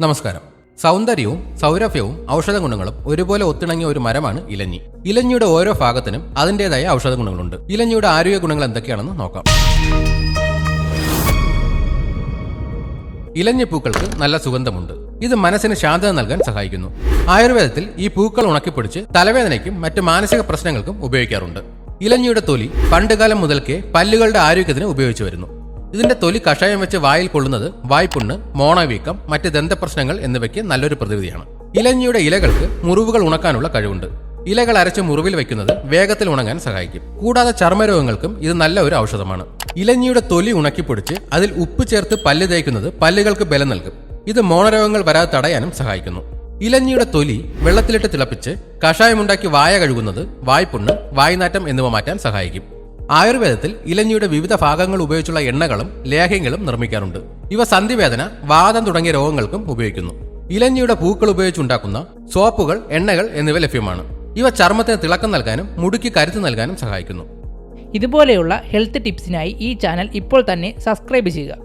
നമസ്കാരം. സൗന്ദര്യവും സൗരഭ്യവും ഔഷധ ഗുണങ്ങളും ഒരുപോലെ ഒത്തിണങ്ങിയ ഒരു മരമാണ് ഇലഞ്ഞി. ഇലഞ്ഞിയുടെ ഓരോ ഭാഗത്തിനും അതിൻ്റെതായ ഔഷധ ഗുണങ്ങളുണ്ട്. ഇലഞ്ഞിയുടെ ആരോഗ്യ ഗുണങ്ങൾ എന്തൊക്കെയാണെന്ന് നോക്കാം. ഇലഞ്ഞി പൂക്കൾക്ക് നല്ല സുഗന്ധമുണ്ട്. ഇത് മനസ്സിന് ശാന്തത നൽകാൻ സഹായിക്കുന്നു. ആയുർവേദത്തിൽ ഈ പൂക്കൾ ഉണക്കിപ്പൊടിച്ച് തലവേദനയ്ക്കും മറ്റ് മാനസിക പ്രശ്നങ്ങൾക്കും ഉപയോഗിക്കാറുണ്ട്. ഇലഞ്ഞിയുടെ തൊലി പണ്ടുകാലം മുതൽക്കേ പല്ലുകളുടെ ആരോഗ്യത്തിന് ഉപയോഗിച്ചു വരുന്നു. ഇതിന്റെ തൊലി കഷായം വെച്ച് വായിൽ കൊള്ളുന്നത് വായ്പുണ്ണ്, മോണവീക്കം, മറ്റ് ദന്തപ്രശ്നങ്ങൾ എന്നിവയ്ക്ക് നല്ലൊരു പ്രതിവിധിയാണ്. ഇലഞ്ഞിയുടെ ഇലകൾക്ക് മുറിവുകൾ ഉണക്കാനുള്ള കഴിവുണ്ട്. ഇലകൾ അരച്ച് മുറിവിൽ വെക്കുന്നത് വേഗത്തിൽ ഉണങ്ങാൻ സഹായിക്കും. കൂടാതെ ചർമ്മരോഗങ്ങൾക്കും ഇത് നല്ല ഒരു ഔഷധമാണ്. ഇലഞ്ഞിയുടെ തൊലി ഉണക്കിപ്പൊടിച്ച് അതിൽ ഉപ്പ് ചേർത്ത് പല്ല് തേക്കുന്നത് പല്ലുകൾക്ക് ബലം നൽകും. ഇത് മോണരോഗങ്ങൾ വരാതെ തടയാനും സഹായിക്കുന്നു. ഇലഞ്ഞിയുടെ തൊലി വെള്ളത്തിലിട്ട് തിളപ്പിച്ച് കഷായമുണ്ടാക്കി വായ കഴുകുന്നത് വായ്പുണ്ണ്, വായ്നാറ്റം എന്നിവ മാറ്റാൻ സഹായിക്കും. ആയുർവേദത്തിൽ ഇലഞ്ഞിയുടെ വിവിധ ഭാഗങ്ങൾ ഉപയോഗിച്ചുള്ള എണ്ണകളും ലേഹ്യങ്ങളും നിർമ്മിക്കാറുണ്ട്. ഇവ സന്ധിവേദന, വാദം തുടങ്ങിയ രോഗങ്ങൾക്കും ഉപയോഗിക്കുന്നു. ഇലഞ്ഞിയുടെ പൂക്കൾ ഉപയോഗിച്ചുണ്ടാക്കുന്ന സോപ്പുകൾ, എണ്ണകൾ എന്നിവ ലഭ്യമാണ്. ഇവ ചർമ്മത്തിന് തിളക്കം നൽകാനും മുടിക്ക് കരുത്ത് നൽകാനും സഹായിക്കുന്നു. ഇതുപോലെയുള്ള ഹെൽത്ത് ടിപ്സിനായി ഈ ചാനൽ ഇപ്പോൾ തന്നെ സബ്സ്ക്രൈബ് ചെയ്യുക.